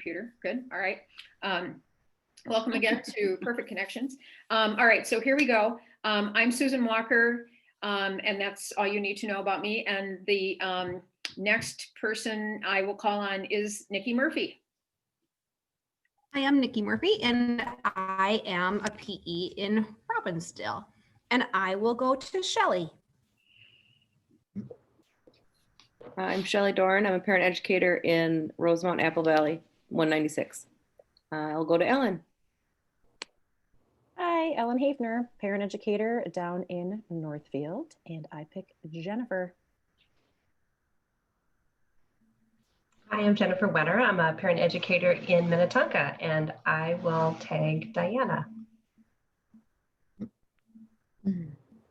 computer. Good. All right. Welcome again to Perfect Connections. All right, so here we go. I'm Susan Walker, and that's all you need to know about me. And the next person I will call on is Nikki Murphy. Hi, I'm Nikki Murphy, and I am a PE in Robbinsdale. And I will go to Shelley. I'm Shelley Dorn. I'm a parent educator in Rosemount, Apple Valley, 196. I'll go to Ellen. Hi, Ellen Hafner, parent educator down in Northfield, and I pick Jennifer. Hi, I'm Jennifer Wetter. I'm a parent educator in Minnetonka, and I will tag Diana.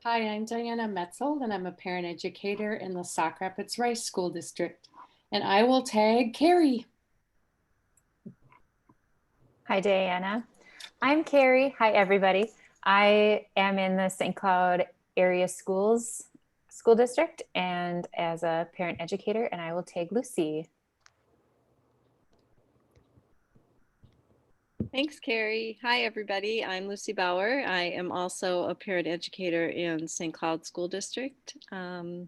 Hi, I'm Diana Metzel, and I'm a parent educator in the Sauk Rapids Rice School District, and I will tag Carrie. Hi, Diana. I'm Carrie. Hi, everybody. I am in the St. Cloud Area School District and as a parent educator, and I will tag Lucy. Thanks, Carrie. Hi, everybody. I'm Lucy Bauer. I am also a parent educator in St. Cloud School District, UCFE.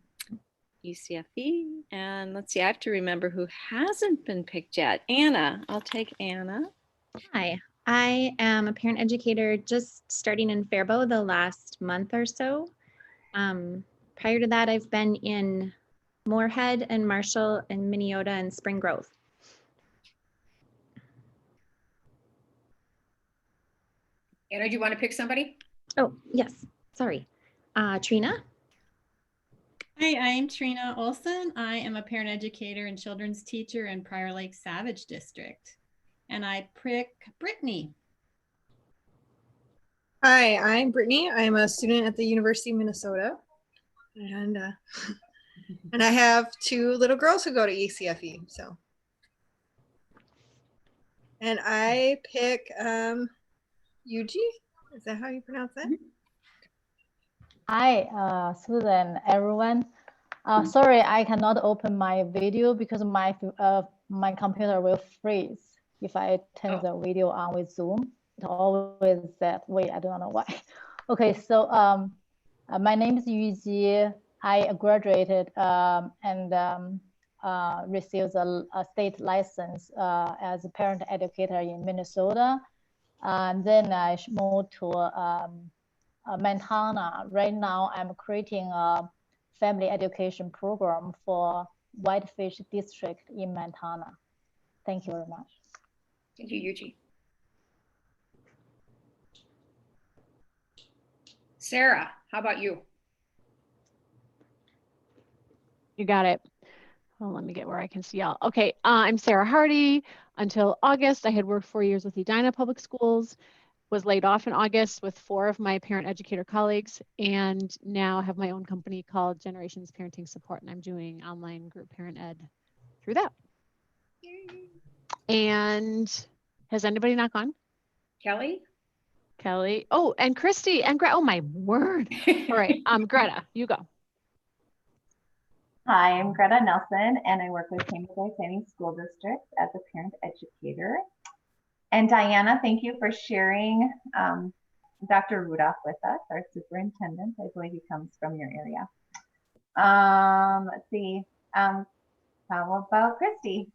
And let's see, I have to remember who hasn't been picked yet. Anna. I'll take Anna. Hi, I am a parent educator just starting in Faribault the last month or so. Prior to that, I've been in Moorhead and Marshall and Minneota and Spring Grove. Anna, do you want to pick somebody? Oh, yes. Sorry. Trina? Hi, I'm Trina Olson. I am a parent educator and children's teacher in Prior Lake Savage District. And I pick Brittany. Hi, I'm Brittany. I'm a student at the University of Minnesota. And I have two little girls who go to ECFE. So, and I pick Yuji. Is that how you pronounce that? Hi, Susan, everyone. Sorry, I cannot open my video because my computer will freeze if I turn the video on with Zoom. It always that way. I don't know why. Okay, so my name is Yuji. I graduated and received a state license as a parent educator in Minnesota. And then I moved to Montana. Right now, I'm creating a family education program for Whitefish District in Montana. Thank you very much. Thank you, Yuji. Sarah, how about you? You got it. Well, let me get where I can see y'all. Okay, I'm Sarah Hardy. Until August, I had worked 4 years with Edina Public Schools, was laid off in August with 4 of my parent educator colleagues, and now have my own company called Generations Parenting Support, and I'm doing online group parent ed through that. Yay. And has anybody not gone? Kelly? Kelly. Oh, and Christy and Greta. Oh, my word. All right, Greta, you go. Hi, I'm Greta Nelson, and I work with Cambridge Planning School District as a parent educator. And Diana, thank you for sharing Dr. Rudolph with us, our superintendent. I believe he comes from your area. Let's see. How about Christy?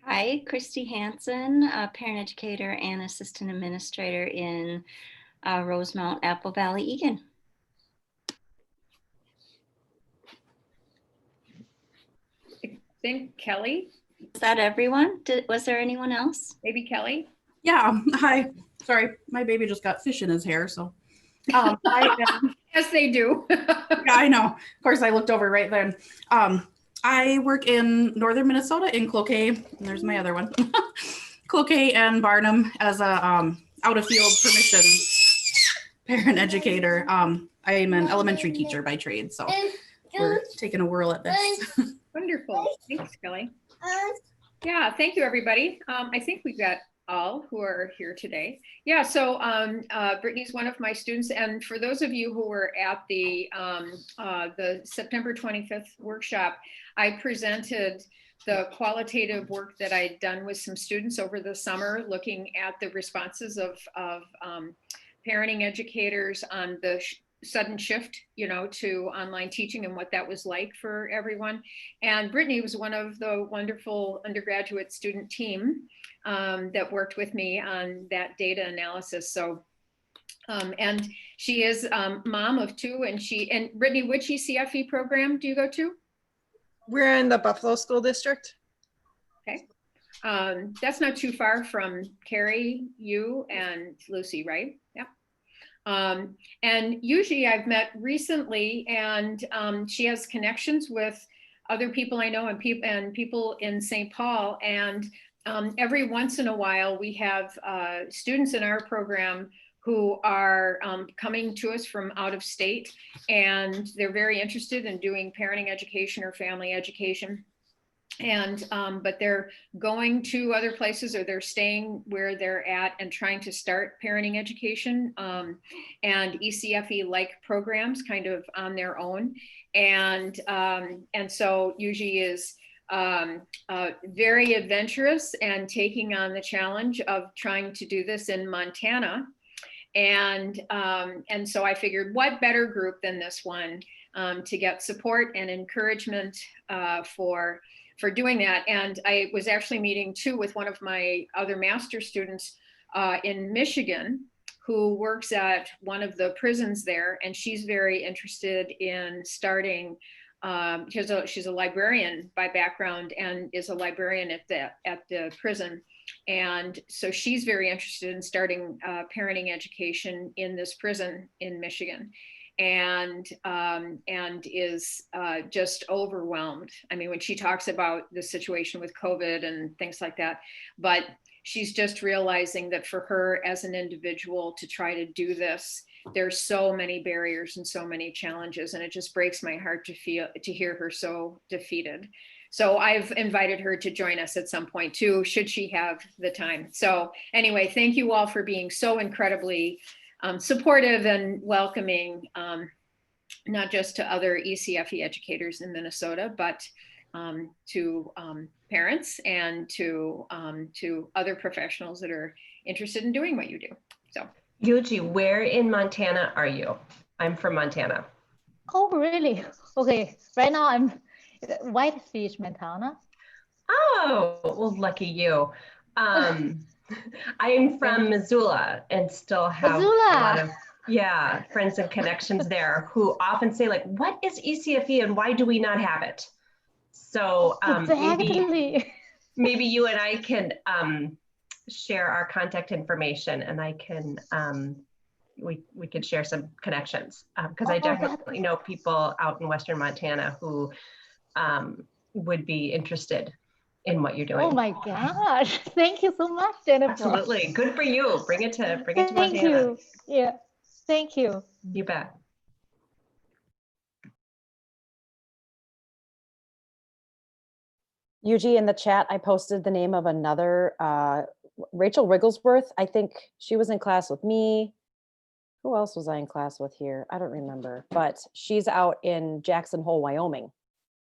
Hi, Christy Hansen, a parent educator and assistant administrator in Rosemount, Apple Valley, Egan. I think Kelly. Is that everyone? Was there anyone else? Maybe Kelly? Yeah, hi. Sorry, my baby just got fish in his hair, so. Yes, they do. Yeah, I know. Of course, I looked over right then. I work in northern Minnesota in Cloquet, and there's my other one. Cloquet and Barnum as a out-of-field permission parent educator. I am an elementary teacher by trade, so we're taking a whirl at this. Wonderful. Thanks, Kelly. Yeah, thank you, everybody. I think we've got all who are here today. Yeah, so Brittany's one of my students, and for those of you who were at the September 25th workshop, I presented the qualitative work that I'd done with some students over the summer, looking at the responses of parenting educators on the sudden shift, to online teaching and what that was like for everyone. And Brittany was one of the wonderful undergraduate student team that worked with me on that data analysis. So, and she is mom of two, and Brittany, which ECFE program do you go to? We're in the Buffalo School District. Okay. That's not too far from Carrie, you, and Lucy, right? Yeah. And usually I've met recently, and she has connections with other people I know and people in St. Paul. And every once in a while we have students in our program who are coming to us from out of state, and they're very interested in doing parenting education or family education. And but they're going to other places, or they're staying where they're at and trying to start parenting education and ECFE like programs kind of on their own. And so Yuji is very adventurous and taking on the challenge of trying to do this in Montana. And so I figured, what better group than this one to get support and encouragement for doing that. And I was actually meeting too with one of my other master students in Michigan, who works at one of the prisons there, and she's very interested in starting. She's a librarian by background and is a librarian at the prison. And so she's very interested in starting parenting education in this prison in Michigan, and is just overwhelmed. I mean, when she talks about the situation with COVID and things like that, but she's just realizing that for her as an individual to try to do this, there's so many barriers and so many challenges, and it just breaks my heart to hear her so defeated. So I've invited her to join us at some point too, should she have the time. So anyway, thank you all for being so incredibly supportive and welcoming, not just to other ECFE educators in Minnesota, but to parents and to other professionals that are interested in doing what you do. So, Yuji, where in Montana are you? I'm from Montana. Oh, really? Okay. Right now I'm Whitefish, Montana. Oh, well, lucky you. I'm from Missoula and still have a lot of friends and connections there who often say, like, what is ECFE and why do we not have it? So maybe you and I can share our contact information, and I can we could share some connections, because I definitely know people out in Western Montana who would be interested in what you're doing. Oh my gosh. Thank you so much, Jennifer. Absolutely. Good for you. Bring it to Montana. Thank you. Yeah. Thank you. You bet. Yuji, in the chat, I posted the name of another, Rachel Wigglesworth. I think she was in class with me. Who else was I in class with here? I don't remember, but she's out in Jackson Hole, Wyoming.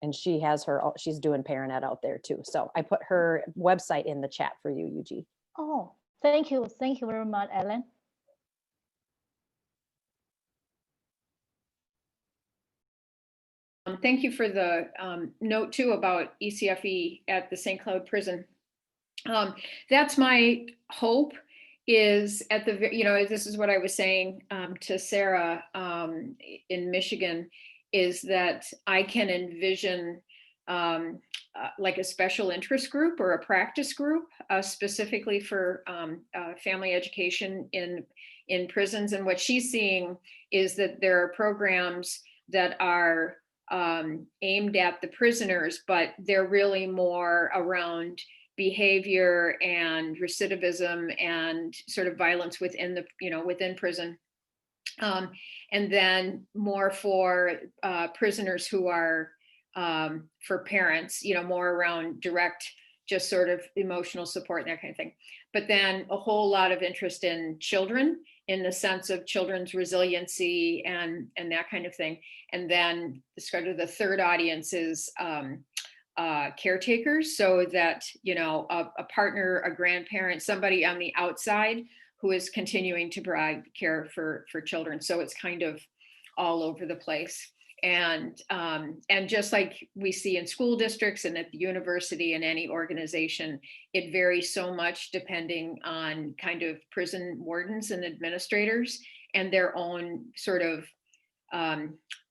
And she's doing parent ed out there too. So I put her website in the chat for you, Yuji. Oh, thank you. Thank you very much, Ellen. Thank you for the note too about ECFE at the St. Cloud prison. That's my hope, is at the, this is what I was saying to Sarah in Michigan, is that I can envision like a special interest group or a practice group specifically for family education in prisons. And what she's seeing is that there are programs that are aimed at the prisoners, but they're really more around behavior and recidivism and sort of violence within the, within prison. And then more for prisoners who are for parents, more around direct, just sort of emotional support and that kind of thing. But then a whole lot of interest in children, in the sense of children's resiliency and that kind of thing. And then sort of the third audience is caretakers, so that, you know, a partner, a grandparent, somebody on the outside who is continuing to provide care for children. So it's kind of all over the place. And just like we see in school districts and at the university and any organization, it varies so much depending on kind of prison wardens and administrators and their own sort of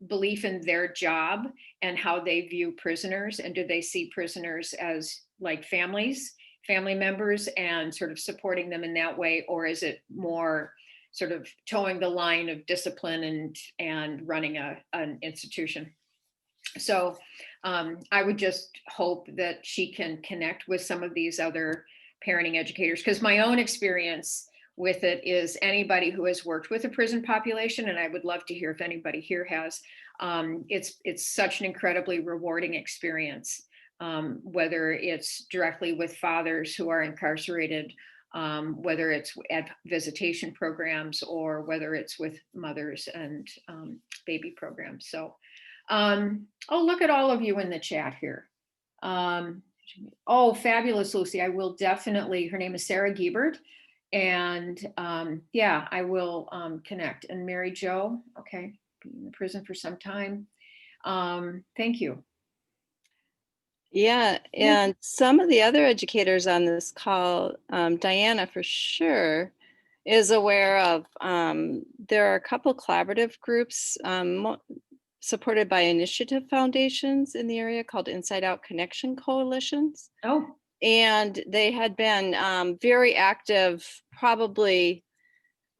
belief in their job and how they view prisoners, and do they see prisoners as like family members and sort of supporting them in that way, or is it more sort of towing the line of discipline and running an institution? So I would just hope that she can connect with some of these other parenting educators, because my own experience with it is anybody who has worked with a prison population, and I would love to hear if anybody here has, it's such an incredibly rewarding experience, whether it's directly with fathers who are incarcerated, whether it's at visitation programs, or whether it's with mothers and baby programs. So, oh, look at all of you in the chat here. Oh, fabulous, Lucy. I will definitely, her name is Sarah Giebert. And yeah, I will connect. And Mary Jo, okay, been in the prison for some time. Thank you. Yeah, and some of the other educators on this call, Diana for sure is aware of, there are a couple collaborative groups supported by initiative foundations in the area called Insideout Coalitions. Oh. And they had been very active, probably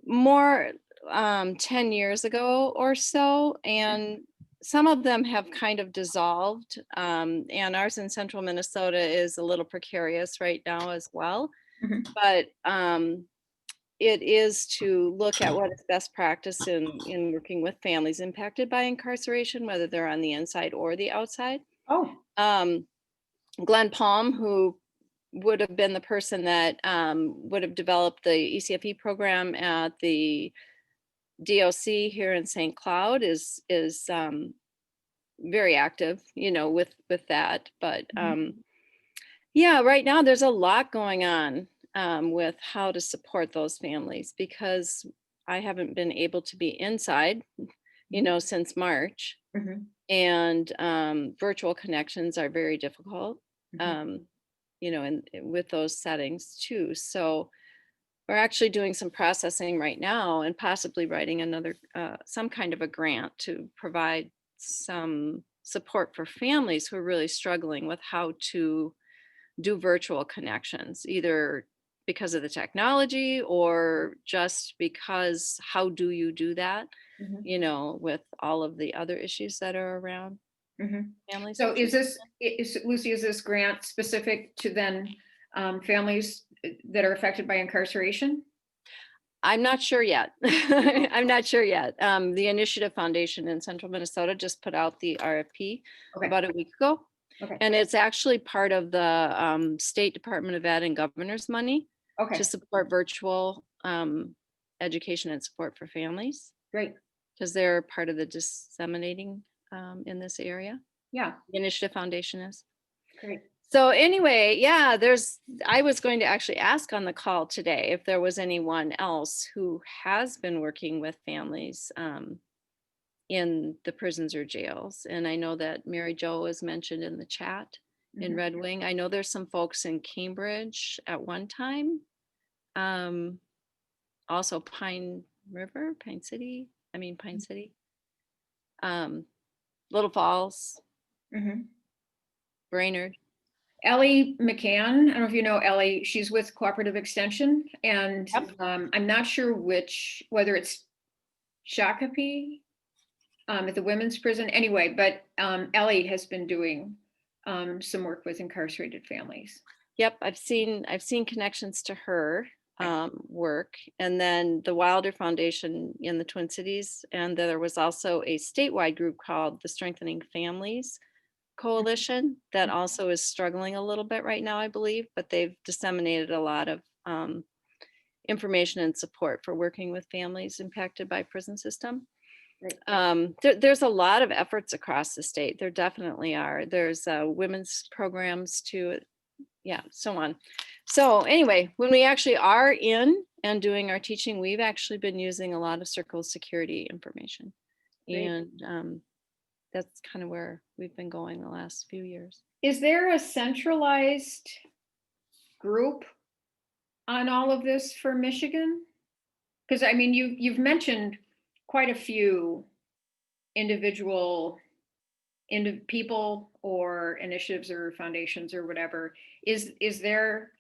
more 10 years ago or so. And some of them have kind of dissolved. And ours in central Minnesota is a little precarious right now as well. But it is to look at what is best practice in working with families impacted by incarceration, whether they're on the inside or the outside. Oh. Glenn Palm, who would have been the person that would have developed the ECFE program at the DOC here in St. Cloud, is very active, you know, with that. But yeah, right now there's a lot going on with how to support those families, because I haven't been able to be inside, you know, since March. And virtual connections are very difficult. You know, and with those settings too. So we're actually doing some processing right now and possibly writing another, some kind of a grant to provide some support for families who are really struggling with how to do virtual connections, either because of the technology or just because how do you do that, you know, with all of the other issues that are around. Families. So Lucy, is this grant specific to then families that are affected by incarceration? I'm not sure yet. I'm not sure yet. The Initiative Foundation in Central Minnesota just put out the RFP about a week ago. And it's actually part of the State Department of Ed and Governor's money to support virtual education and support for families. Great. Because they're part of the disseminating in this area. Yeah. The Initiative Foundation is. Great. So anyway, yeah, I was going to actually ask on the call today if there was anyone else who has been working with families in the prisons or jails. And I know that Mary Jo was mentioned in the chat in Red Wing. I know there's some folks in Cambridge at one time. Also Pine City. Little Falls, Brainerd. Ellie McCann, I don't know if you know Ellie, she's with Cooperative Extension, and I'm not sure whether it's Shakopee at the women's prison. Anyway, but Ellie has been doing some work with incarcerated families. Yep, I've seen connections to her work, and then the Wilder Foundation in the Twin Cities, and there was also a statewide group called the Strengthening Families Coalition that also is struggling a little bit right now, I believe, but they've disseminated a lot of information and support for working with families impacted by prison system. There's a lot of efforts across the state. There definitely are. There's women's programs too. Yeah, so on. So anyway, when we actually are in and doing our teaching, we've actually been using a lot of circle security information. Great. And that's kind of where we've been going the last few years. Is there a centralized group on all of this for Michigan? Because I mean, you've mentioned quite a few individual people or initiatives or foundations or whatever. Is there,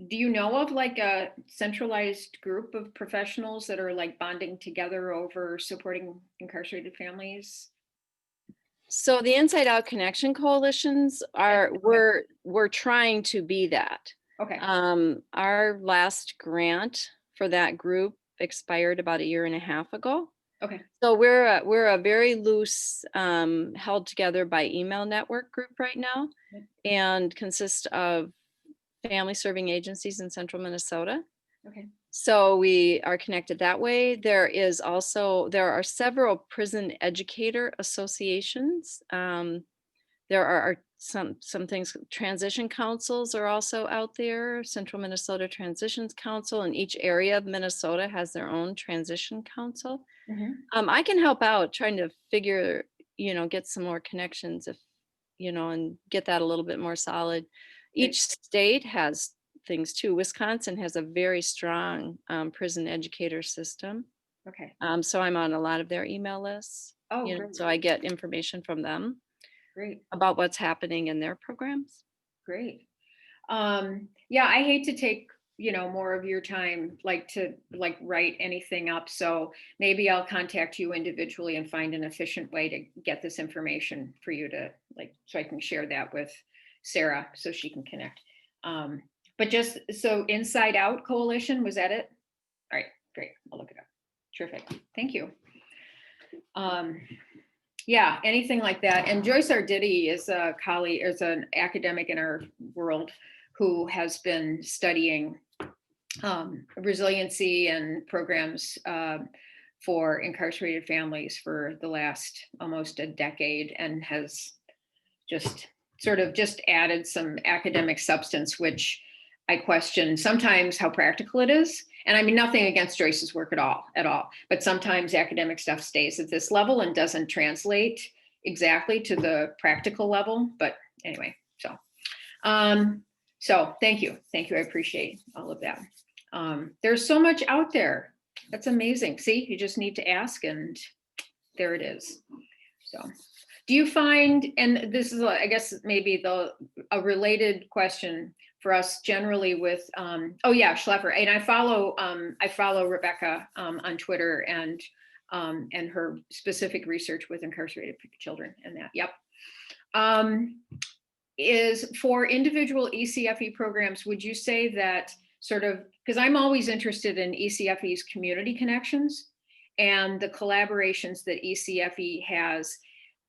do you know of like a centralized group of professionals that are like bonding together over supporting incarcerated families? So the Insideout Connection coalitions are, we're trying to be that. Okay. Our last grant for that group expired about 1.5 years ago. Okay. So we're a very loose, held together by email network group right now, and consists of family serving agencies in central Minnesota. Okay. So we are connected that way. There are several prison educator associations. There are some things, transition councils are also out there. Central Minnesota Transitions Council, and each area of Minnesota has their own transition council. Mm-hmm. I can help out trying to figure, get some more connections if, and get that a little bit more solid. Each state has things too. Wisconsin has a very strong prison educator system. Okay. So I'm on a lot of their email lists. Oh, great. So I get information from them. Great. About what's happening in their programs. Great. Yeah, I hate to take, more of your time, to write anything up. So maybe I'll contact you individually and find an efficient way to get this information for you to so I can share that with Sarah so she can connect. But just so Insideout Coalition, was that it? All right, great. I'll look it up. Terrific. Thank you. Yeah, anything like that. And Joyce Arditi is a colleague, is an academic in our world who has been studying resiliency and programs for incarcerated families for the last almost a decade, and has just added some academic substance, which I question sometimes how practical it is. And I mean, nothing against Joyce's work at all, but sometimes academic stuff stays at this level and doesn't translate exactly to the practical level. But anyway, so thank you. I appreciate all of that. There's so much out there. That's amazing. See, you just need to ask and there it is. So do you find, and this is, I guess, maybe a related question for us generally with, Schleffer, and I follow Rebecca on Twitter and her specific research with incarcerated children and that. Yep. Is for individual ECFE programs, would you say that because I'm always interested in ECFE's community connections and the collaborations that ECFE has.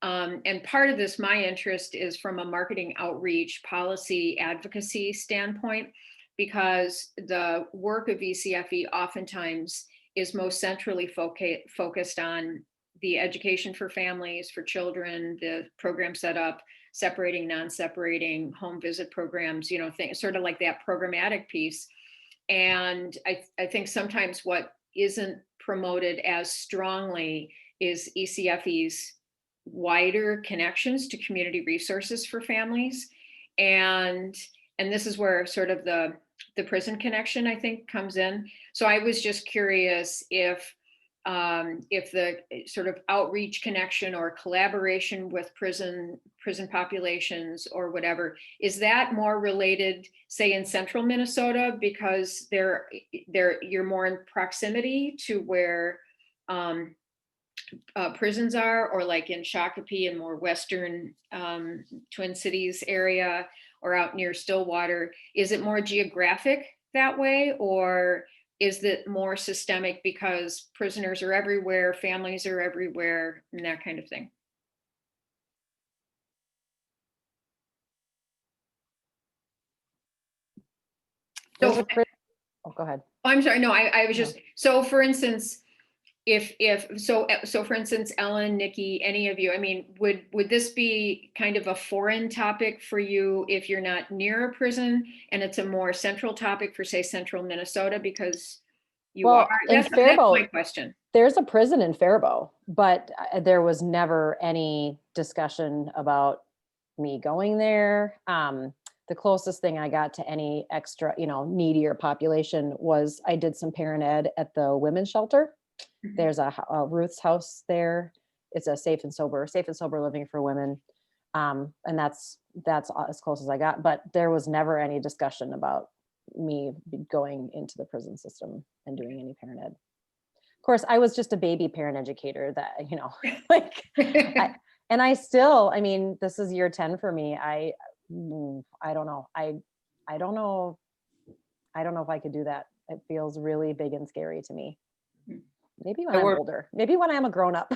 And part of this, my interest is from a marketing outreach policy advocacy standpoint, because the work of ECFE oftentimes is most centrally focused on the education for families, for children, the program setup, separating, non-separating, home visit programs, things sort of like that programmatic piece. And I think sometimes what isn't promoted as strongly is ECFE's wider connections to community resources for families. And this is where sort of the prison connection, I think, comes in. So I was just curious if the sort of outreach connection or collaboration with prison populations or whatever, is that more related, say, in central Minnesota, because you're more in proximity to where prisons are, or like in Shakopee and more western Twin Cities area, or out near Stillwater? Is it more geographic that way, or is it more systemic because prisoners are everywhere, families are everywhere, and that kind of thing? So, go ahead. I'm sorry, no, I was just, so for instance, So for instance, Ellen, Nikki, any of you, I mean, would this be kind of a foreign topic for you if you're not near a prison, and it's a more central topic for, say, central Minnesota, because you Well, are? in That's my Faribault, question. there's a prison in Faribault, but there was never any discussion about me going there. The closest thing I got to any extra, needier population was I did some parent ed at the women's shelter. There's a Ruth's house there. It's a safe and sober living for women. And that's as close as I got, but there was never any discussion about me going into the prison system and doing any parent ed. Of course, I was just a baby parent educator that, like, and I still, I mean, this is year 10 for me. I don't know. I don't know. I don't know if I could do that. It feels really big and scary to me. Maybe when I'm older, maybe when I'm a grown up.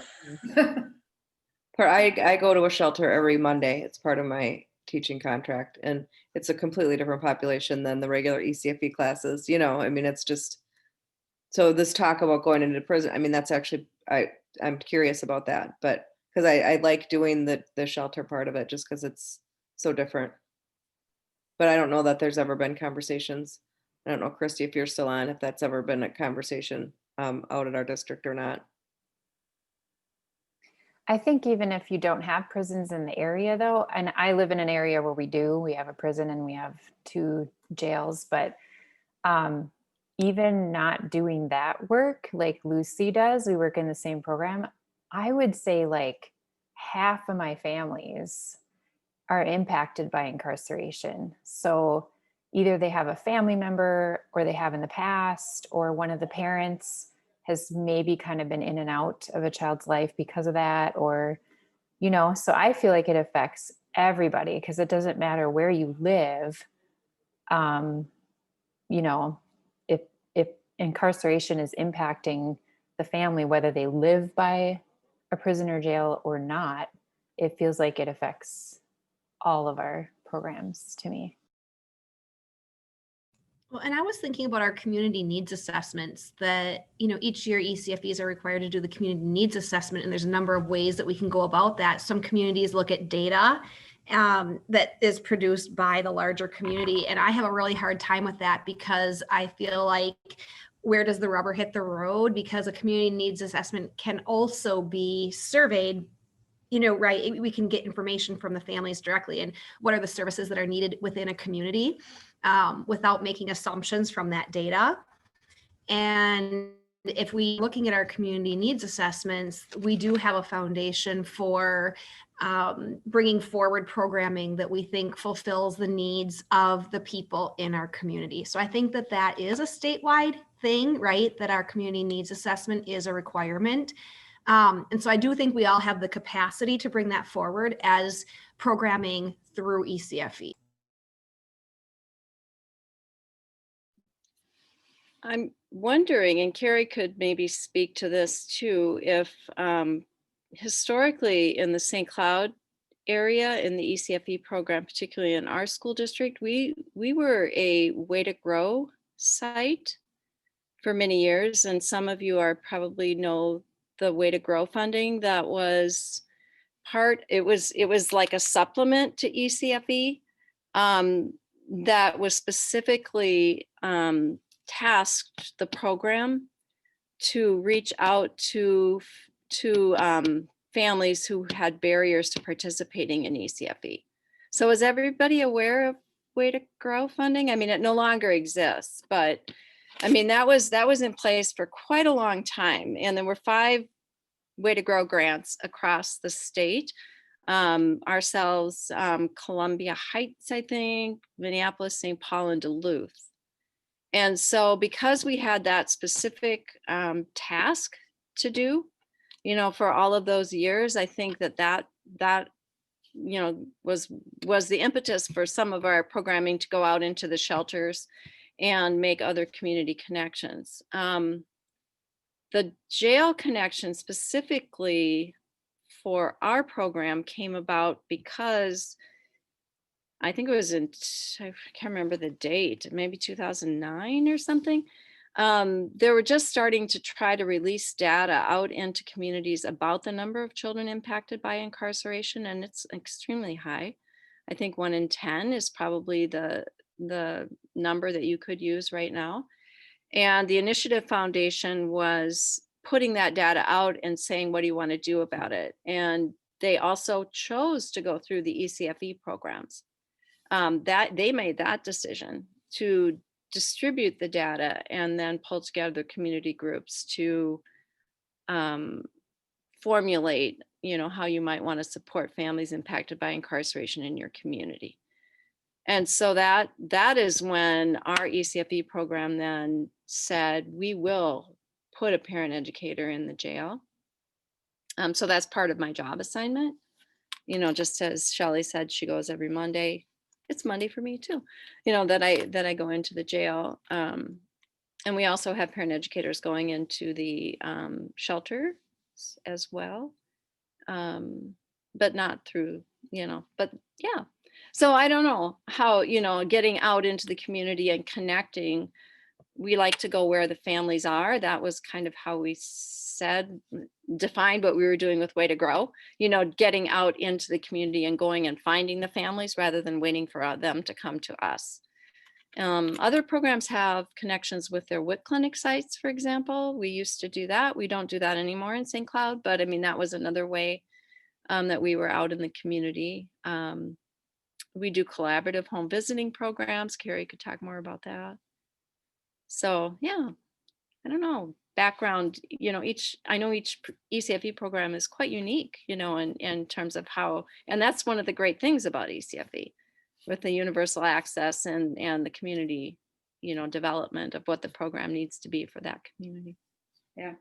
I go to a shelter every Monday. It's part of my teaching contract, and it's a completely different population than the regular ECFE classes. I mean, it's just, so this talk about going into prison, I mean, that's actually, I'm curious about that, but because I like doing the shelter part of it just because it's so different. But I don't know that there's ever been conversations. I don't know, Christy, if you're still on, if that's ever been a conversation out at our district or not. I think even if you don't have prisons in the area though, and I live in an area where we have a prison and we have 2 jails, but even not doing that work like Lucy does, we work in the same program, I would say like half of my families are impacted by incarceration. So either they have a family member, or they have in the past, or one of the parents has maybe kind of been in and out of a child's life because of that, or, so I feel like it affects everybody because it doesn't matter where you live. If incarceration is impacting the family, whether they live by a prison or jail or not, it feels like it affects all of our programs to me. Well, and I was thinking about our community needs assessments that, each year ECFEs are required to do the community needs assessment, and there's a number of ways that we can go about that. Some communities look at data that is produced by the larger community, and I have a really hard time with that because I feel like, where does the rubber hit the road? Because a community needs assessment can also be surveyed, right? We can get information from the families directly and what are the services that are needed within a community without making assumptions from that data. And if we looking at our community needs assessments, we do have a foundation for bringing forward programming that we think fulfills the needs of the people in our community. So I think that is a statewide thing, right? That our community needs assessment is a requirement. And so I do think we all have the capacity to bring that forward as programming through ECFE. I'm wondering, and Carrie could maybe speak to this too, if historically in the St. Cloud area in the ECFE program, particularly in our school district, we were a Way to Grow site for many years. And some of you are probably know the Way to Grow funding that was it was like a supplement to ECFE that was specifically tasked the program to reach out to families who had barriers to participating in ECFE. So is everybody aware of Way to Grow funding? I mean, it no longer exists, but I mean, that was in place for quite a long time. And there were 5 Way to Grow grants across the state. Ourselves, Columbia Heights, I think, Minneapolis, St. Paul, and Duluth. And so because we had that specific task to do, for all of those years, I think that was the impetus for some of our programming to go out into the shelters and make other community connections. The jail connection specifically for our program came about because I think it was I can't remember the date, maybe 2009 or something. They were just starting to try to release data out into communities about the number of children impacted by incarceration, and it's extremely high. I think 1 in 10 is probably the number that you could use right now. And the Initiative Foundation was putting that data out and saying, what do you want to do about it? And they also chose to go through the ECFE programs. That they made that decision to distribute the data and then pull together community groups to formulate, how you might want to support families impacted by incarceration in your community. And so that is when our ECFE program then said, we will put a parent educator in the jail. So that's part of my job assignment. Just as Shelley said, she goes every Monday. It's Monday for me too, that I go into the jail. And we also have parent educators going into the shelter as well, but not through, but yeah. So I don't know how, getting out into the community and connecting, we like to go where the families are. That was kind of how we defined what we were doing with Way to Grow, getting out into the community and going and finding the families rather than waiting for them to come to us. Other programs have connections with their WIC clinic sites, for example. We used to do that. We don't do that anymore in St. Cloud, but I mean, that was another way that we were out in the community. We do collaborative home visiting programs. Carrie could talk more about that. So yeah, I don't know, background, I know each ECFE program is quite unique, in terms of how, and that's one of the great things about ECFE with the universal access and the community, development of what the program needs to be for that community. Yeah.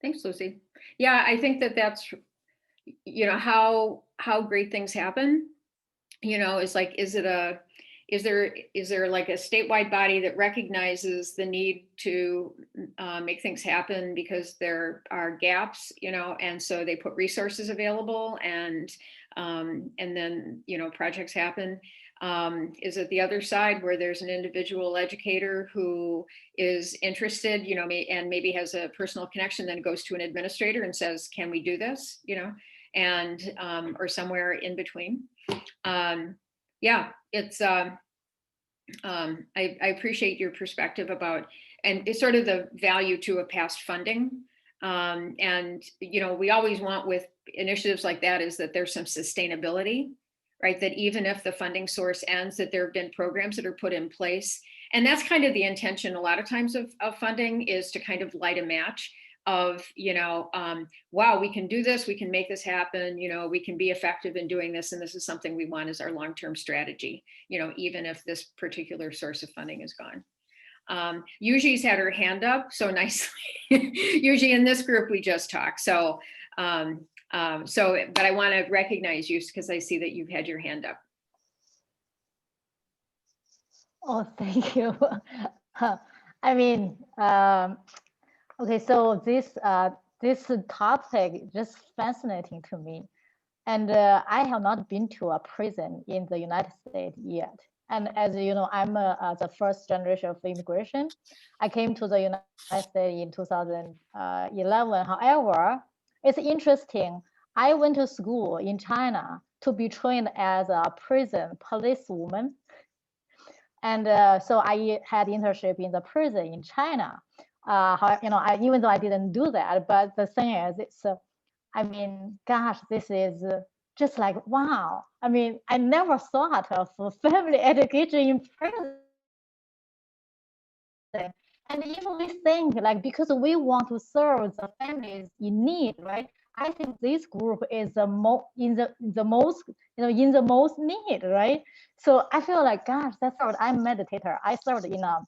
Thanks, Lucy. Yeah, I think that's, how great things happen, is like, is there like a statewide body that recognizes the need to make things happen because there are gaps, and so they put resources available and then, projects happen. Is it the other side where there's an individual educator who is interested, and maybe has a personal connection, then goes to an administrator and says, can we do this, and or somewhere in between. Yeah, it's I appreciate your perspective about, and it's sort of the value to a past funding. And, we always want with initiatives like that is that there's some sustainability, right? That even if the funding source ends, that there have been programs that are put in place. And that's kind of the intention a lot of times of funding, is to kind of light a match of, wow, we can do this, we can make this happen, we can be effective in doing this. And this is something we want as our long-term strategy, even if this particular source of funding is gone. Yuji's had her hand up so nicely. Yuji, in this group, we just talked. So, but I want to recognize you because I see that you've had your hand up. Oh, thank you. I mean, okay, so this topic is just fascinating to me. And I have not been to a prison in the United States yet. And as you know, I'm the first generation of immigration. I came to the United States in 2011. However, it's interesting. I went to school in China to be trained as a prison policewoman. And so I had internship in the prison in China. Even though I didn't do that, but the thing is, it's, I mean, gosh, this is just like, wow. I mean, I never thought of family education in prison. And even we think like, because we want to serve the families in need, right? I think this group is the most in the most need, right? So I feel like, gosh, that's what I'm a meditator. I served in a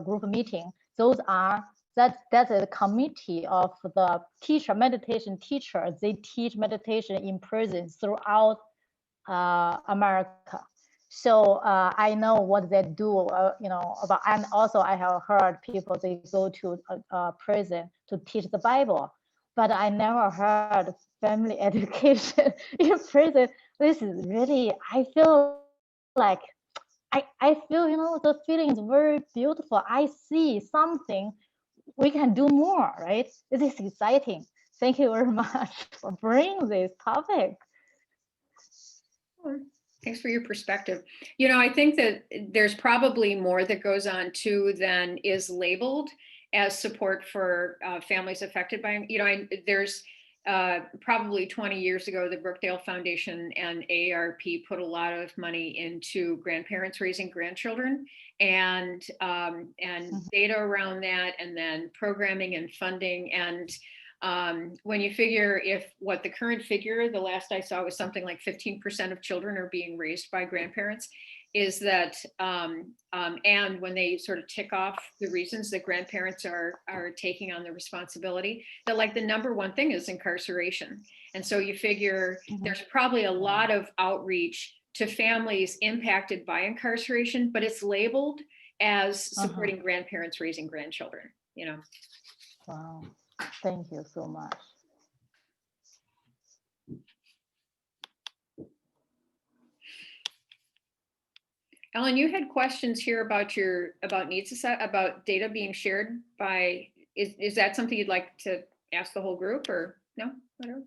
group meeting. Those are that's a committee of the meditation teachers. They teach meditation in prisons throughout America. So I know what they do, and also I have heard people, they go to prison to teach the Bible, but I never heard family education in prison. This is really, I feel like I feel, the feeling is very beautiful. I see something we can do more, right? This is exciting. Thank you very much for bringing this topic. Thanks for your perspective. I think that there's probably more that goes on too than is labeled as support for families affected by, there's probably 20 years ago, the Brookdale Foundation and AARP put a lot of money into grandparents raising grandchildren and data around that, and then programming and funding. And when you figure what the current figure, the last I saw was something like 15% of children are being raised by grandparents, is that, and when they sort of tick off the reasons that grandparents are taking on the responsibility, that like the number one thing is incarceration. And so you figure there's probably a lot of outreach to families impacted by incarceration, but it's labeled as supporting grandparents raising grandchildren, Wow. Thank you so much. Ellen, you had questions here about about data being shared by, is that something you'd like to ask the whole group, or no? Whatever.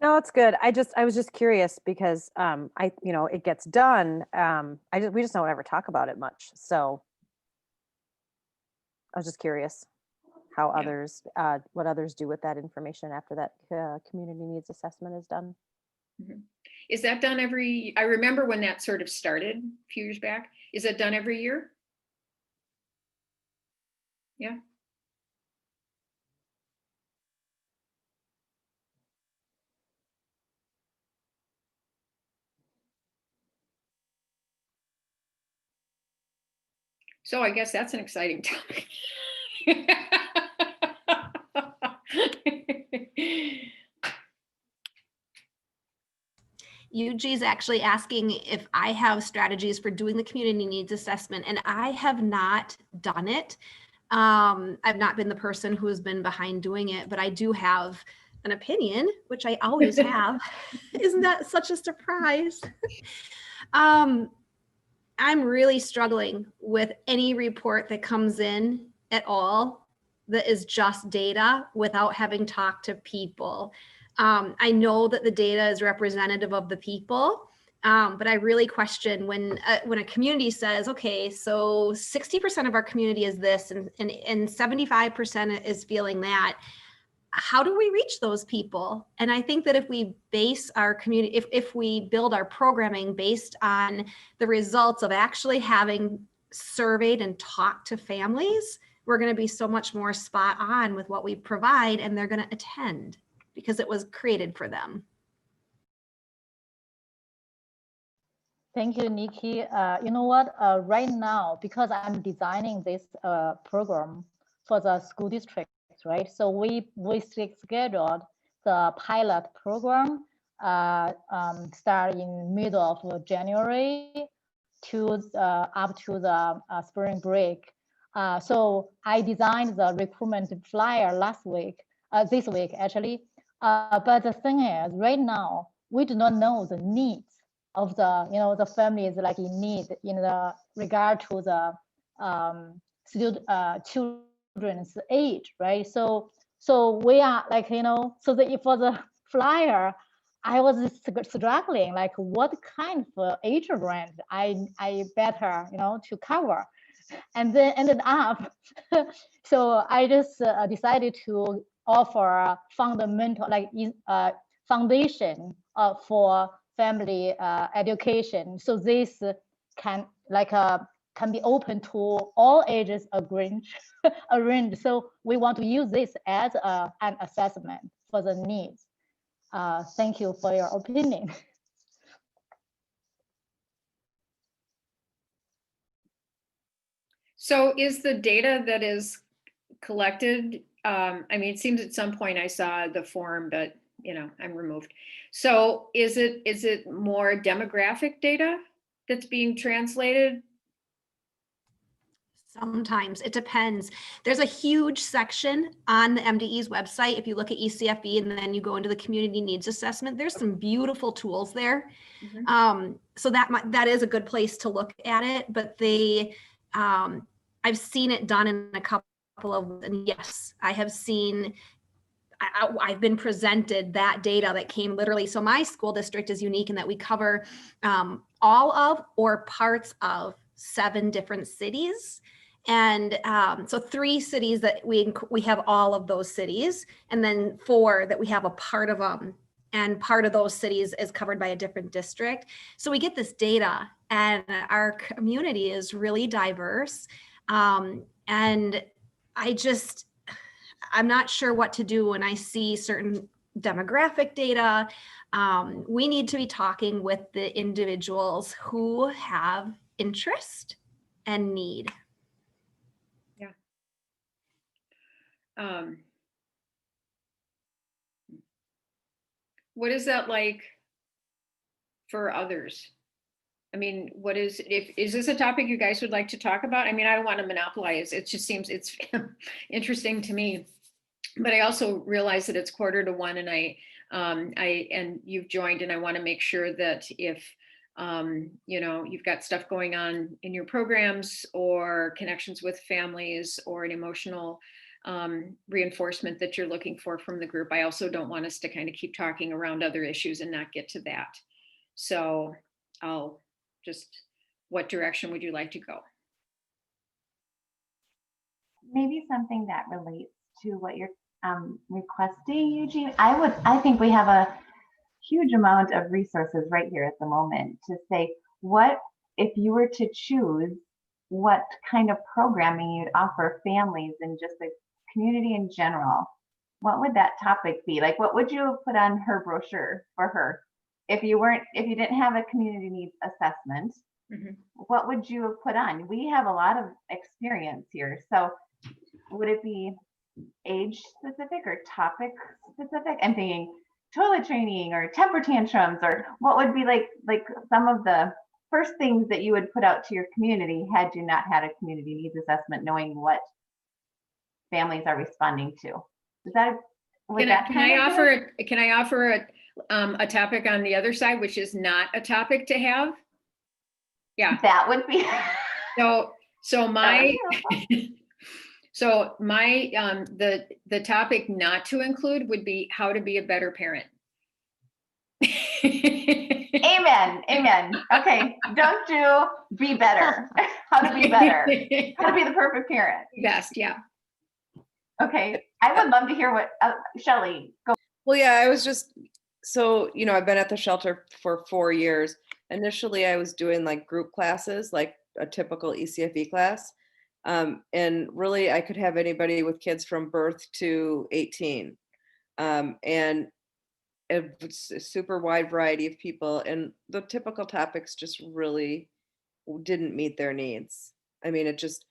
No, it's good. I was just curious because it gets done. We just don't ever talk about it much. So I was just curious how others, what others do with that information after that community needs assessment is done. Is that done I remember when that sort of started a few years back. Is that done every year? Yeah. So I guess that's an exciting topic. Yuji's actually asking if I have strategies for doing the community needs assessment, and I have not done it. I've not been the person who has been behind doing it, but I do have an opinion, which I always have. Isn't that such a surprise? I'm really struggling with any report that comes in at all that is just data without having talked to people. I know that the data is representative of the people, but I really question when a community says, okay, so 60% of our community is this and 75% is feeling that. How do we reach those people? And I think that if we base our community, if we build our programming based on the results of actually having surveyed and talked to families, we're going to be so much more spot on with what we provide, and they're going to attend because it was created for them. Thank you, Nikki. You know what? Right now, because I'm designing this program for the school districts, right? So we scheduled the pilot program start in middle of January to up to the spring break. So I designed the recruitment flyer this week actually. But the thing is, right now we do not know the needs of the families like in need in the regard to the children's age, right? So we are like so for the flyer, I was struggling like what kind of age range I better to cover, and then ended up so I just decided to offer fundamental foundation for family education. So this can be open to all ages arranged. So we want to use this as an assessment for the needs. Thank you for your opinion. So is the data that is collected, I mean, it seems at some point I saw the form, but I'm removed. So is it more demographic data that's being translated? Sometimes it depends. There's a huge section on the MDE's website. If you look at ECFE and then you go into the community needs assessment, there's some beautiful tools there. So that is a good place to look at it, but I've seen it done in a couple of, and yes, I have seen, I've been presented that data that came literally. So my school district is unique in that we cover all of or parts of 7 different cities. And so 3 cities that we have all of those cities, and then 4 that we have a part of them. And part of those cities is covered by a different district. So we get this data, and our community is really diverse. And I'm not sure what to do when I see certain demographic data. We need to be talking with the individuals who have interest and need. What is that like for others? I mean, is this a topic you guys would like to talk about? I mean, I don't want to monopolize. It just seems it's interesting to me, but I also realize that it's 1:45 and and you've joined, and I want to make sure that if you've got stuff going on in your programs or connections with families or an emotional reinforcement that you're looking for from the group. I also don't want us to kind of keep talking around other issues and not get to that. So what direction would you like to go? Maybe something that relates to what you're requesting, Eugene. I think we have a huge amount of resources right here at the moment to say, what if you were to choose what kind of programming you'd offer families and just the community in general, what would that topic be? Like, what would you put on her brochure for her? If you didn't have a community needs assessment, what would you have put on? We have a lot of experience here. So would it be age specific or topic specific? I'm thinking toilet training or temper tantrums, or what would be like some of the first things that you would put out to your community had you not had a community needs assessment, knowing what families are responding to? Is that can I offer a topic on the other side, which is not a topic to have? Yeah, that would be the topic not to include would be how to be a better parent. Amen. Okay, don't do be better. How to be better. How to be the perfect parent. Best, yeah. Okay, I would love to hear what Shelley, go. Well, yeah, I was just, so, I've been at the shelter for 4 years. Initially, I was doing like group classes, like a typical ECFE class. And really, I could have anybody with kids from birth to 18. And it's a super wide variety of people. And the typical topics just really didn't meet their needs. I mean, it just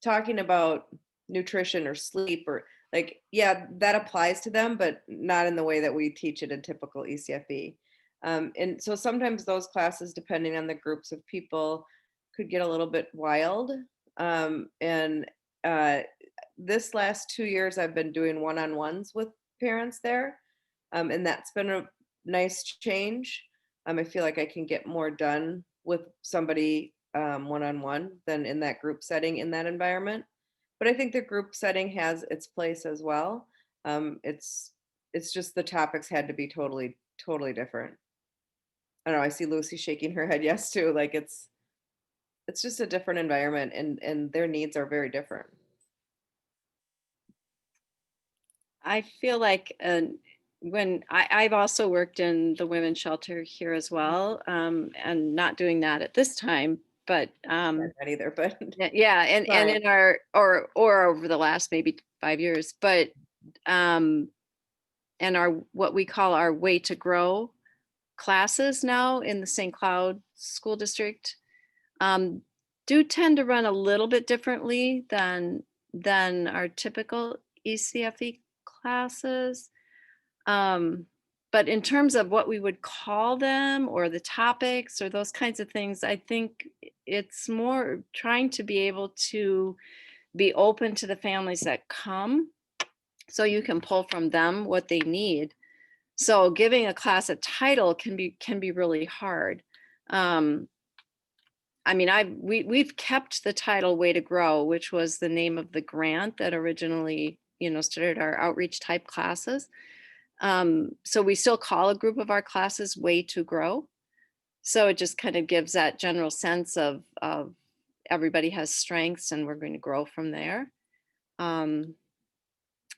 talking about nutrition or sleep or like, yeah, that applies to them, but not in the way that we teach it in typical ECFE. And so sometimes those classes, depending on the groups of people, could get a little bit wild. This last 2 years, I've been doing one-on-ones with parents there. And that's been a nice change. I feel like I can get more done with somebody one-on-one than in that group setting in that environment. But I think the group setting has its place as well. It's just the topics had to be totally, totally different. I don't know, I see Lucy shaking her head yes too. Like it's just a different environment and their needs are very different. I feel like when I've also worked in the women's shelter here as well, and not doing that at this time, but not either, but yeah, and in our or over the last maybe 5 years, but and our what we call our Way to Grow classes now in the St. Cloud School District do tend to run a little bit differently than our typical ECFE classes. But in terms of what we would call them or the topics or those kinds of things, I think it's more trying to be able to be open to the families that come, so you can pull from them what they need. So giving a class a title can be really hard. I mean, we've kept the title Way to Grow, which was the name of the grant that originally, started our outreach type classes. So we still call a group of our classes Way to Grow. So it just kind of gives that general sense of everybody has strengths and we're going to grow from there. At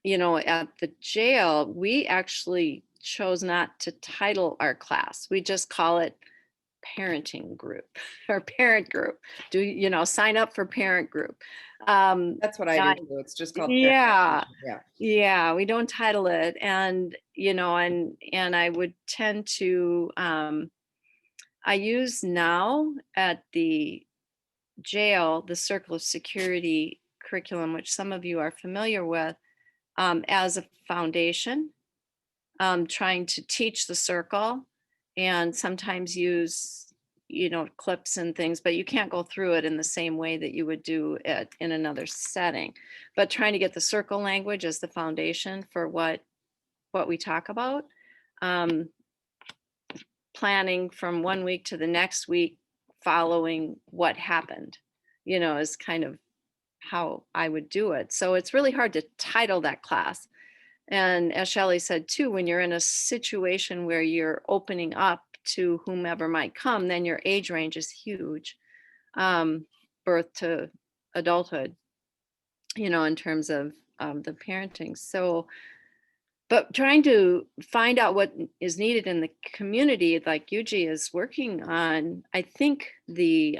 the jail, we actually chose not to title our class. We just call it parenting group or parent group. Sign up for parent group. That's what I do too. It's just called yeah yeah. Yeah, we don't title it. And and I would tend to I use now at the jail the Circle of Security curriculum, which some of you are familiar with, as a foundation, trying to teach the circle, and sometimes use clips and things, but you can't go through it in the same way that you would do it in another setting. But trying to get the circle language as the foundation for what we talk about. Planning from one week to the next week following what happened, is kind of how I would do it. So it's really hard to title that class. And as Shelley said too, when you're in a situation where you're opening up to whomever might come, then your age range is huge, birth to adulthood, in terms of the parenting. So, but trying to find out what is needed in the community, like Yuji is working on, I think the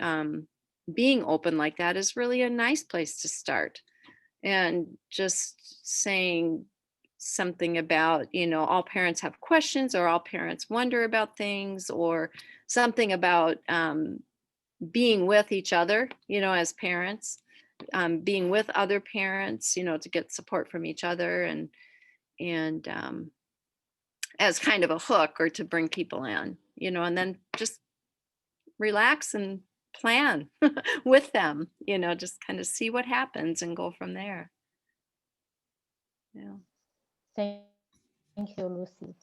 being open like that is really a nice place to start. And just saying something about, all parents have questions, or all parents wonder about things, or something about being with each other, as parents, being with other parents, to get support from each other, and as kind of a hook, or to bring people in, and then just relax and plan with them, just kind of see what happens and go from there. Yeah. Thank you, Lucy.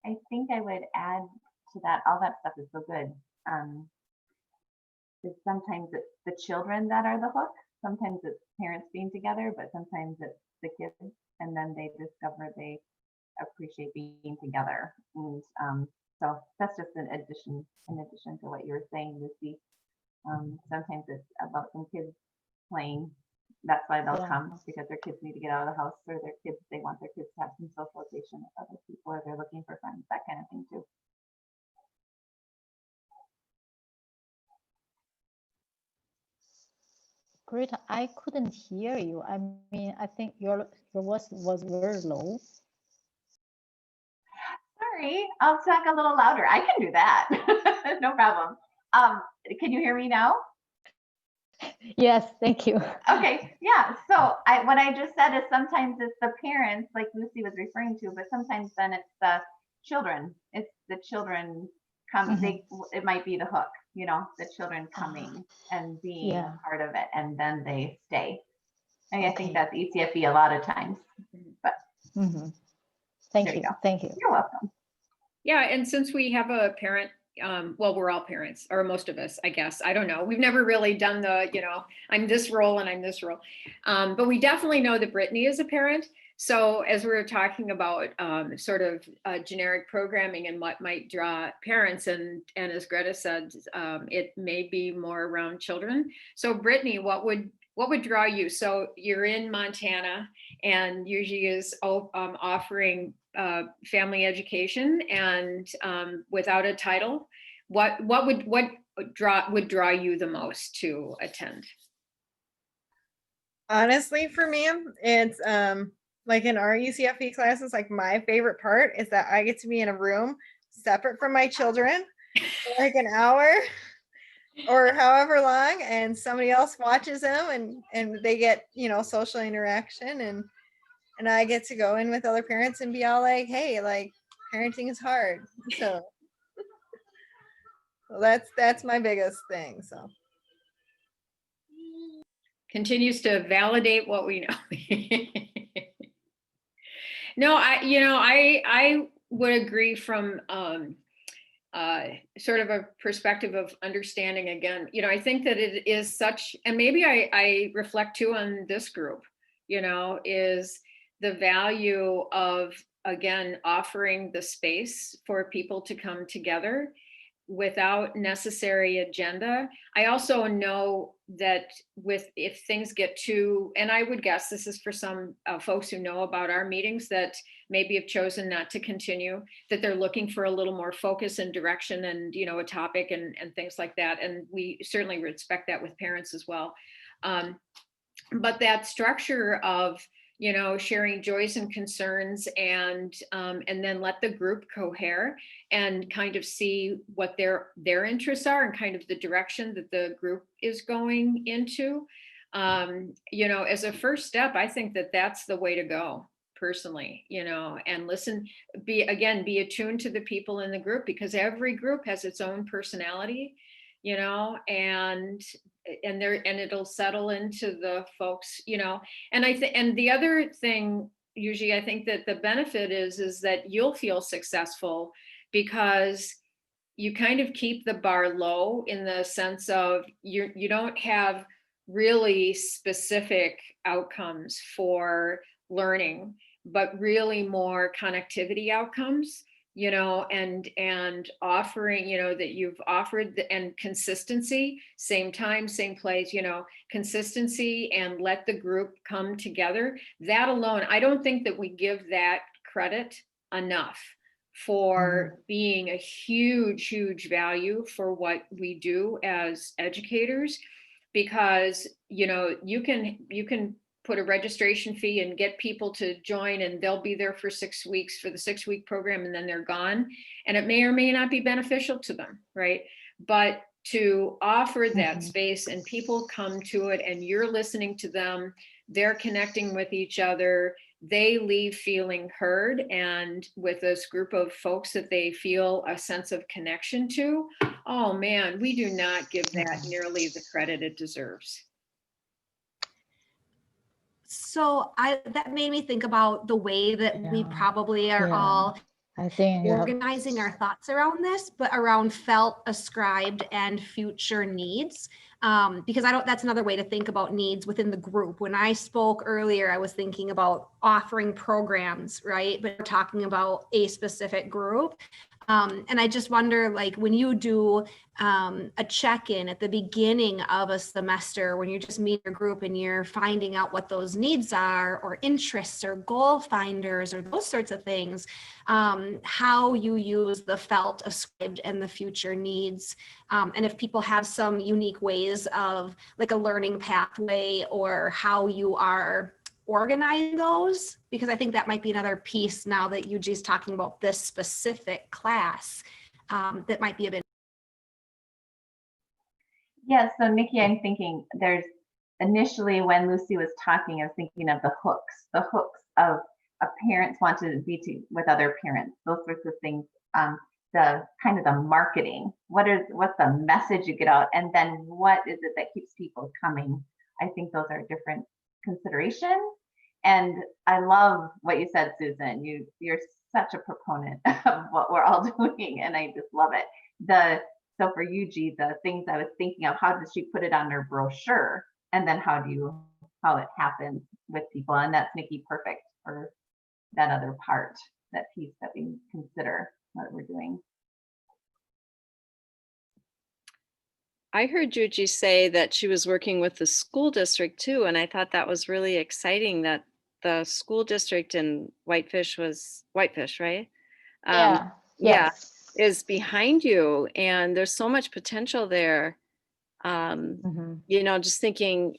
I think I would add to that, all that stuff is so good. Sometimes it's the children that are the hook. Sometimes it's parents being together, but sometimes it's the kids, and then they discover they appreciate being together. And so that's just in addition to what you were saying, Lucy. Sometimes it's about some kids playing. That's why they'll come, because their kids need to get out of the house, or they want their kids to have some socialization with other people, or they're looking for friends, that kind of thing too. Great. I couldn't hear you. I mean, I think your voice was very low. Sorry, I'll talk a little louder. I can do that. No problem. Can you hear me now? Yes, thank you. Okay, yeah. So what I just said is sometimes it's the parents, like Lucy was referring to, but sometimes then it's the children. It's the children come. It might be the hook, the children coming and being a part of it, and then they stay. And I think that's ECFE a lot of times. But thank you. Thank you. You're welcome. Yeah, and since we have a parent, well, we're all parents, or most of us, I guess. I don't know. We've never really done the, I'm this role and I'm this role. But we definitely know that Brittany is a parent. So as we were talking about sort of generic programming and what might draw parents, and as Greta said, it may be more around children. So Brittany, what would draw you? So you're in Montana, and Yuji is offering family education, and without a title. What would draw you the most to attend? Honestly, for me, it's like in our ECFE classes, like my favorite part is that I get to be in a room separate from my children for like an hour, or however long, and somebody else watches them, and they get, you know, social interaction, and I get to go in with other parents and be all like, hey, like parenting is hard. So that's my biggest thing. So Continues to validate what we know. No, I would agree from sort of a perspective of understanding again. You know, I think that it is such, and maybe I reflect too on this group, you know, is the value of, again, offering the space for people to come together without necessary agenda. I also know that if things get too, and I would guess this is for some folks who know about our meetings that maybe have chosen not to continue, that they're looking for a little more focus and direction and, you know, a topic and things like that. And we certainly respect that with parents as well. But that structure of, you know, sharing joys and concerns, and then let the group cohere and kind of see what their interests are and kind of the direction that the group is going into. You know, as a first step, I think that that's the way to go personally, you know, and listen, be attuned to the people in the group, because every group has its own personality, you know, and it'll settle into the folks, you know. And and the other thing, usually I think that the benefit is that you'll feel successful because you kind of keep the bar low, in the sense of you don't have really specific outcomes for learning, but really more connectivity outcomes, you know, and offering, you know, that you've offered and consistency, same time, same place, you know, consistency, and let the group come together. That alone, I don't think that we give that credit enough for being a huge value for what we do as educators, because, you know, you can put a registration fee and get people to join, and they'll be there for 6 weeks for the 6-week program, and then they're gone, and it may or may not be beneficial to them, right? But to offer that space, and people come to it, and you're listening to them, they're connecting with each other, they leave feeling heard, and with this group of folks that they feel a sense of connection to, oh man, we do not give that nearly the credit it deserves. So that made me think about the way that we probably are all I think organizing our thoughts around this, but around felt, ascribed, and future needs. Because that's another way to think about needs within the group. When I spoke earlier, I was thinking about offering programs, right? But we're talking about a specific group. And I just wonder, like, when you do a check-in at the beginning of a semester, when you just meet your group and you're finding out what those needs are, or interests, or goal finders, or those sorts of things, how you use the felt, ascribed, and the future needs. And if people have some unique ways of, like, a learning pathway, or how you are organizing those, because I think that might be another piece, now that Yuji's talking about this specific class, that might be a bit. Yeah, so Nikki, I'm thinking there's initially when Lucy was talking, I was thinking of the hooks of parents want to be with other parents, those sorts of things. The kind of the marketing, what's the message you get out, and then what is it that keeps people coming? I think those are different considerations. And I love what you said, Susan. You're such a proponent of what we're all doing, and I just love it. So for Yuji, the things I was thinking of, how does she put it on her brochure, and then how it happens with people, and that's Nikki perfect for that other part, that piece that we consider what we're doing. I heard Juji say that she was working with the school district too, and I thought that was really exciting that the school district in Whitefish, right? Yeah. Yeah, Yes. is behind you, and there's so much potential there. You know, just thinking,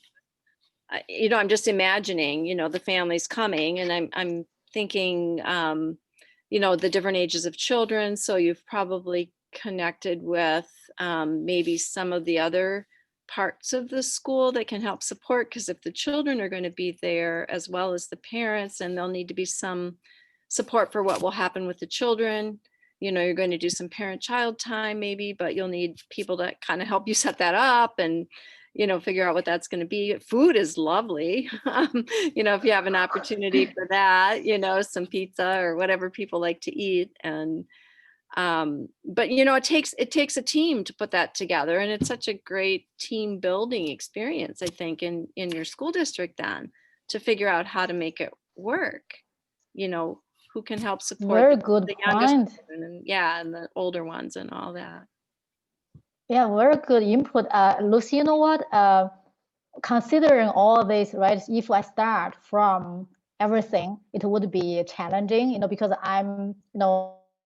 you know, I'm just imagining, you know, the families coming, and I'm thinking, you know, the different ages of children. So you've probably connected with maybe some of the other parts of the school that can help support, because if the children are going to be there as well as the parents, and there'll need to be some support for what will happen with the children. You know, you're going to do some parent-child time maybe, but you'll need people to kind of help you set that up and, you know, figure out what that's going to be. Food is lovely. You know, if you have an opportunity for that, you know, some pizza or whatever people like to eat. And but you know, it takes a team to put that together, and it's such a great team building experience, I think, in your school district then, to figure out how to make it work. You know, who can help support Very good the youngest point. children, and yeah, and the older ones and all that. Yeah, very good input. Lucy, you know what? Considering all this, right? If I start from everything, it would be challenging, you know, because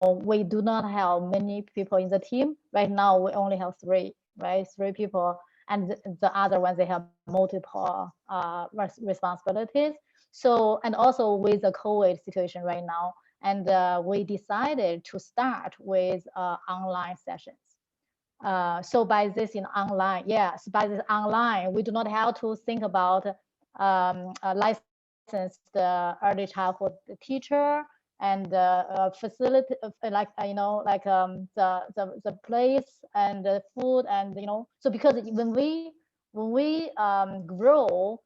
we do not have many people in the team. Right now, we only have 3, right? 3 people. And the other ones, they have multiple responsibilities. So, and also with the COVID situation right now, and we decided to start with online sessions. So by this online, we do not have to think about a licensed early childhood teacher and facility, the place and the food, and you know. So because when we grow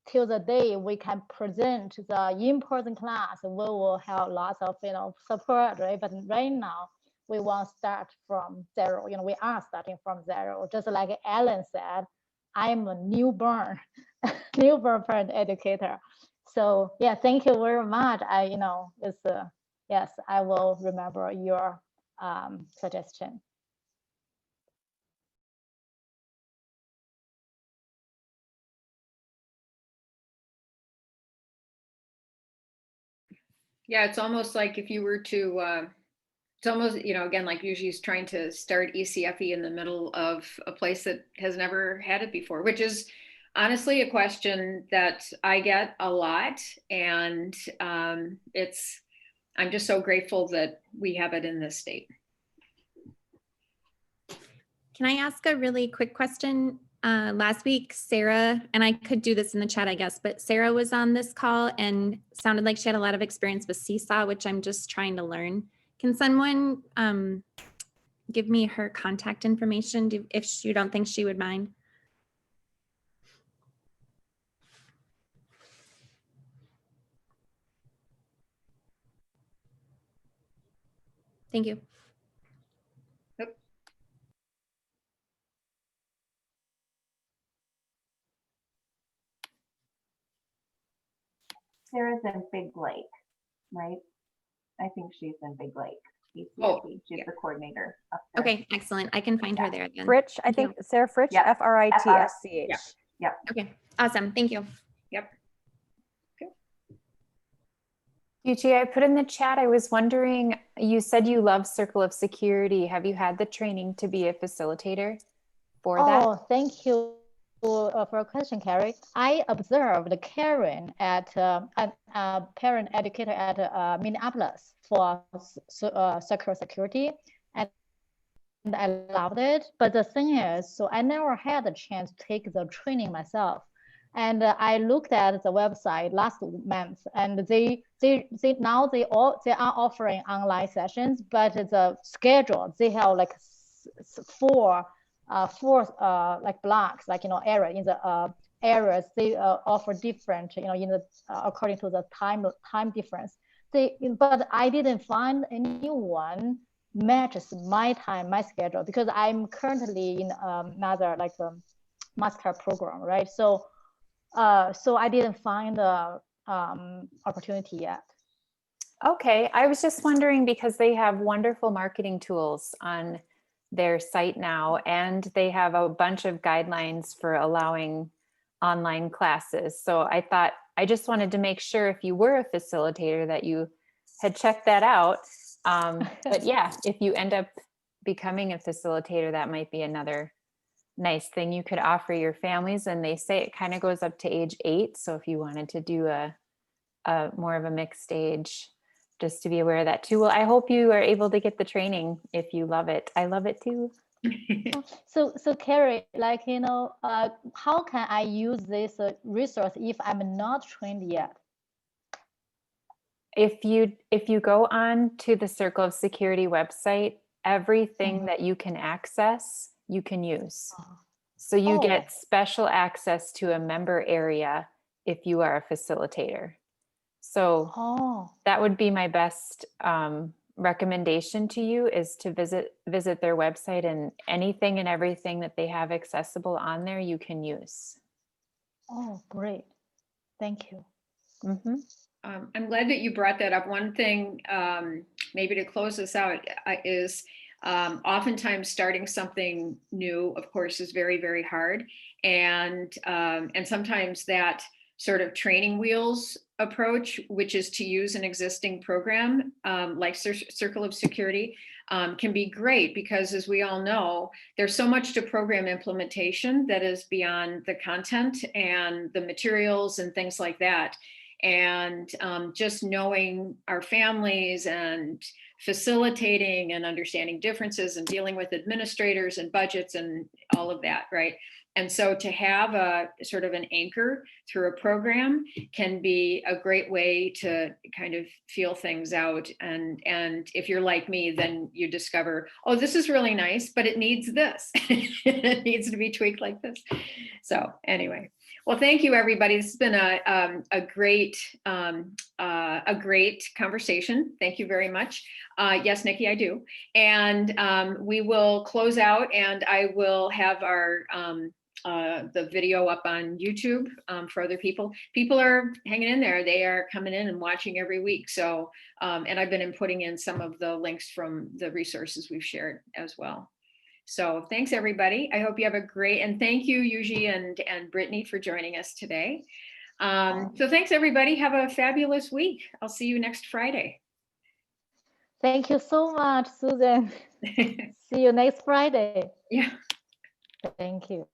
till the day we can present the in-person class, we will have lots of support, right? But right now, we want to start from 0. You know, we are starting from 0. Just like Ellen said, I'm a newborn parent educator. So yeah, thank you very much. Yes, I will remember your suggestion. Yeah, it's almost like if you were to, it's almost, you know, again, like usually is trying to start ECFE in the middle of a place that has never had it before, which is honestly a question that I get a lot. And I'm just so grateful that we have it in this state. Can I ask a really quick question? Last week, Sarah, and I could do this in the chat, I guess, but Sarah was on this call and sounded like she had a lot of experience with Seesaw, which I'm just trying to learn. Can someone give me her contact information if you don't think she would mind? Thank you. Sarah's in Big Lake, right? I think she's in Big Lake. ECFE. Oh, she's the coordinator up there. Okay, excellent. I can find her there again. Fritsch, I think Sarah Fritsch, yep. F-R-I-T-S-C-H. Yep. Okay, awesome. Thank you. Yep. Yuchi, I put in the chat, I was wondering, you said you love Circle of Security. Have you had the training to be a facilitator for that? Oh, thank you for a question, Carrie. I observed Karen at a parent educator at Minneapolis for Circle of Security, and I loved it. But the thing is, so I never had a chance to take the training myself. And I looked at the website last month, and they are offering online sessions, but the schedule, they have like four like blocks, like area in the areas. They offer different, in the according to the time difference. But I didn't find anyone matches my time, my schedule, because I'm currently in another like master program, right? So I didn't find the opportunity yet. Okay, I was just wondering because they have wonderful marketing tools on their site now, and they have a bunch of guidelines for allowing online classes. So I thought, I just wanted to make sure if you were a facilitator that you had checked that out. But yeah, if you end up becoming a facilitator, that might be another nice thing you could offer your families. And they say it kind of goes up to age 8. So if you wanted to do a more of a mixed age just to be aware of that too. Well, I hope you are able to get the training if you love it. I love it too. So Carrie, like, how can I use this resource if I'm not trained yet? If you go on to the Circle of Security website, everything that you can access, you can use. So you get special access to a member area if you are a facilitator. So that would be my best recommendation to you, is to visit their website, and anything and everything that they have accessible on there you can use. Oh, great. Thank you. Mm-hmm. I'm glad that you brought that up. One thing, maybe to close this out, is oftentimes starting something new, of course, is very, very hard. And sometimes that sort of training wheels approach, which is to use an existing program like Circle of Security, can be great, because as we all know, there's so much to program implementation that is beyond the content and the materials and things like that. And just knowing our families and facilitating and understanding differences and dealing with administrators and budgets and all of that, right? And so to have a sort of an anchor through a program can be a great way to kind of feel things out. And if you're like me, then you discover, oh, this is really nice, but it needs this. It needs to be tweaked like this. So anyway. Well, thank you, everybody. This has been a great conversation. Thank you very much. Yes, Nikki, I do. And we will close out, and I will have our the video up on YouTube for other people. People are hanging in there. They are coming in and watching every week. So, and I've been putting in some of the links from the resources we've shared as well. So thanks, everybody. I hope you have a great, and thank you, Yuji and Brittany, for joining us today. So thanks, everybody. Have a fabulous week. I'll see you next Friday. Thank you so much, Susan. See you next Friday. Yeah. Thank you.